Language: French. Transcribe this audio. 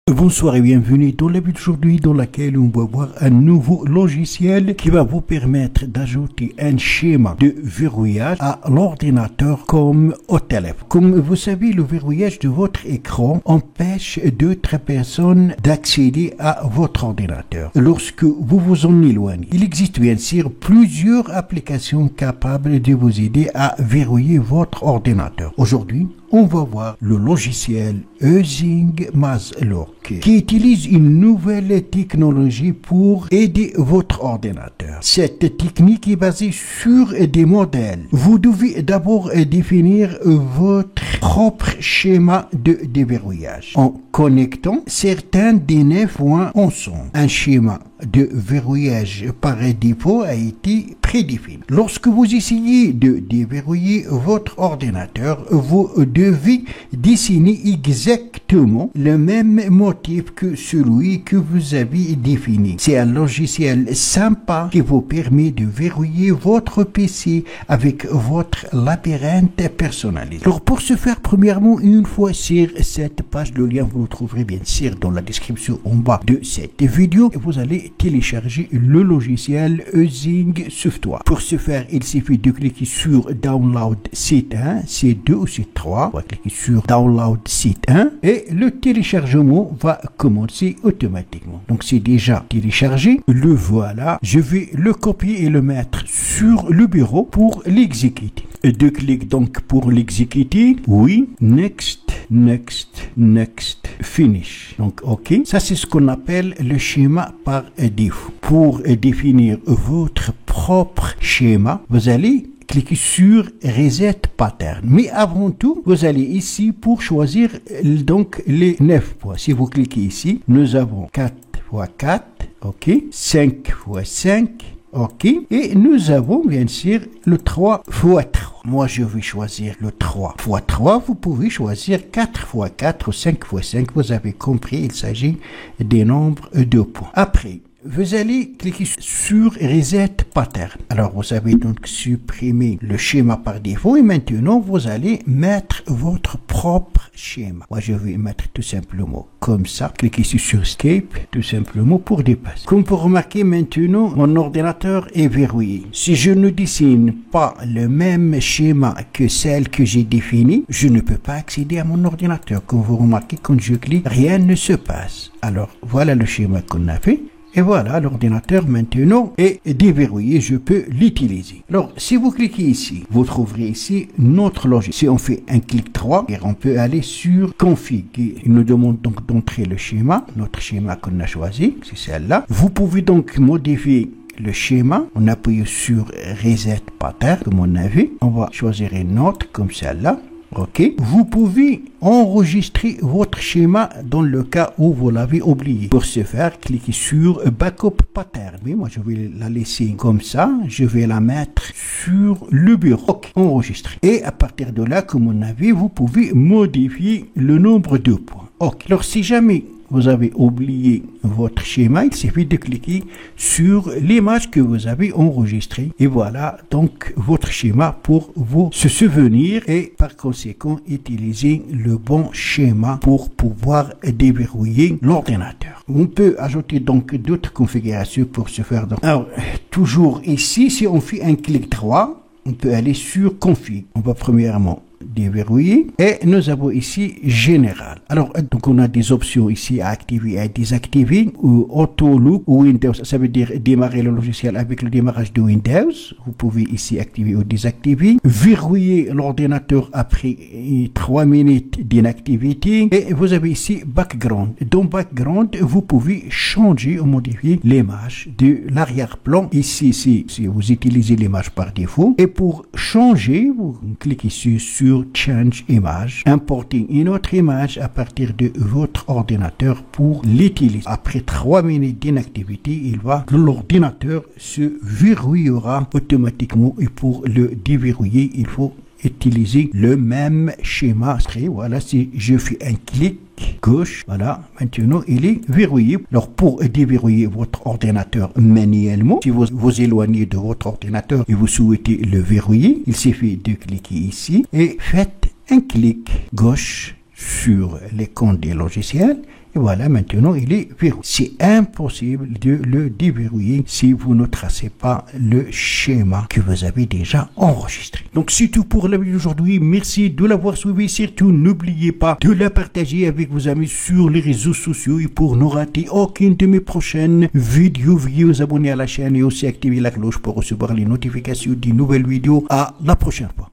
Bonsoir et bienvenue dans la vidéo d'aujourd'hui dans laquelle on va voir un nouveau logiciel qui va vous permettre d'ajouter un schéma de verrouillage à l'ordinateur comme au téléphone. Comme vous savez, le verrouillage de votre écran empêche d'autres personnes d'accéder à votre ordinateur lorsque vous vous en éloignez. Il existe bien sûr plusieurs applications capables de vous aider à verrouiller votre ordinateur. Aujourd'hui, on va voir le logiciel Using Mazlock qui utilise une nouvelle technologie pour aider votre ordinateur. Cette technique est basée sur des modèles. Vous devez d'abord définir votre propre schéma de déverrouillage en connectant certains des 9 points ensemble. Un schéma de verrouillage par défaut a été prédéfini. Lorsque vous essayez de déverrouiller votre ordinateur, vous devez dessiner exactement le même motif que celui que vous avez défini. C'est un logiciel sympa qui vous permet de verrouiller votre PC avec votre labyrinthe personnalisé. Alors pour ce faire, premièrement, une fois sur cette page, le lien vous le trouverez bien sûr dans la description en bas de cette vidéo, vous allez télécharger le logiciel Using Software. Pour ce faire, il suffit de cliquer sur Download Site 1, Site 2 ou Site 3. On va cliquer sur Download Site 1 et le téléchargement va commencer automatiquement. Donc c'est déjà téléchargé. Le voilà. Je vais le copier et le mettre sur le bureau pour l'exécuter. Deux clics donc pour l'exécuter. Oui. Next. Next, next, finish. Donc, OK. Ça, c'est ce qu'on appelle le schéma par défaut. Pour définir votre propre schéma, vous allez cliquez sur Reset Pattern. Mais avant tout, vous allez ici pour choisir donc les 9 points. Si vous cliquez ici, nous avons 4 x 4, OK, 5 x 5, OK, et nous avons bien sûr le 3 x 3. Moi, je vais choisir le 3 x 3. Vous pouvez choisir 4 x 4 ou 5 x 5. Vous avez compris, il s'agit des nombres de points. Après, vous allez cliquer sur Reset Pattern. Alors, vous avez donc supprimé le schéma par défaut et maintenant, vous allez mettre votre propre schéma. Moi, je vais mettre tout simplement comme ça. Cliquez sur Escape, tout simplement pour dépasser. Comme vous remarquez maintenant, mon ordinateur est verrouillé. Si je ne dessine pas le même schéma que celle que j'ai définie, je ne peux pas accéder à mon ordinateur. Comme vous remarquez, quand je clique, rien ne se passe. Alors, voilà le schéma qu'on a fait. Et voilà, l'ordinateur maintenant est déverrouillé, je peux l'utiliser. Alors, si vous cliquez ici, vous trouverez ici notre logiciel. Si on fait un clic droit, on peut aller sur Config. Il nous demande donc d'entrer le schéma, notre schéma qu'on a choisi, c'est celle-là. Vous pouvez donc modifier le schéma en appuyant sur Reset Pattern, comme on a vu. On va choisir une autre, comme celle-là. OK. Vous pouvez enregistrer votre schéma dans le cas où vous l'avez oublié. Pour ce faire, cliquez sur Backup Pattern. Mais moi, je vais la laisser comme ça. Je vais la mettre sur le bureau. OK. Enregistrer. Et à partir de là, comme on a vu, vous pouvez modifier le nombre de points. OK. Alors, si jamais vous avez oublié votre schéma, il suffit de cliquer sur l'image que vous avez enregistrée. Et voilà donc votre schéma pour vous se souvenir et par conséquent utiliser le bon schéma pour pouvoir déverrouiller l'ordinateur. On peut ajouter donc d'autres configurations pour se faire. Alors, toujours ici, si on fait un clic droit, on peut aller sur Config. On va premièrement déverrouiller et nous avons ici général. Alors donc on a des options ici à activer et à désactiver, ou auto loop ou Windows, ça veut dire démarrer le logiciel avec le démarrage de Windows. Vous pouvez ici activer ou désactiver, verrouiller l'ordinateur après 3 minutes d'inactivité et vous avez ici background. Dans background, vous pouvez changer ou modifier l'image de l'arrière-plan. Ici, si vous utilisez l'image par défaut, et pour changer, vous cliquez ici sur Change Image, importer une autre image à partir de votre ordinateur pour l'utiliser. Après 3 minutes d'inactivité, l'ordinateur se verrouillera automatiquement et pour le déverrouiller, il faut utiliser le même schéma. Voilà, si je fais un clic gauche, voilà, maintenant il est verrouillé. Alors pour déverrouiller votre ordinateur manuellement, si vous vous éloignez de votre ordinateur et vous souhaitez le verrouiller, il suffit de cliquer ici et faites un clic gauche sur les comptes des logiciels. Et voilà, maintenant, il est verrouillé. C'est impossible de le déverrouiller si vous ne tracez pas le schéma que vous avez déjà enregistré. Donc, c'est tout pour la vidéo d'aujourd'hui. Merci de l'avoir suivi. Surtout, n'oubliez pas de la partager avec vos amis sur les réseaux sociaux. Et pour ne rater aucune de mes prochaines vidéos, veuillez vous abonner à la chaîne et aussi activer la cloche pour recevoir les notifications des nouvelles vidéos. À la prochaine fois.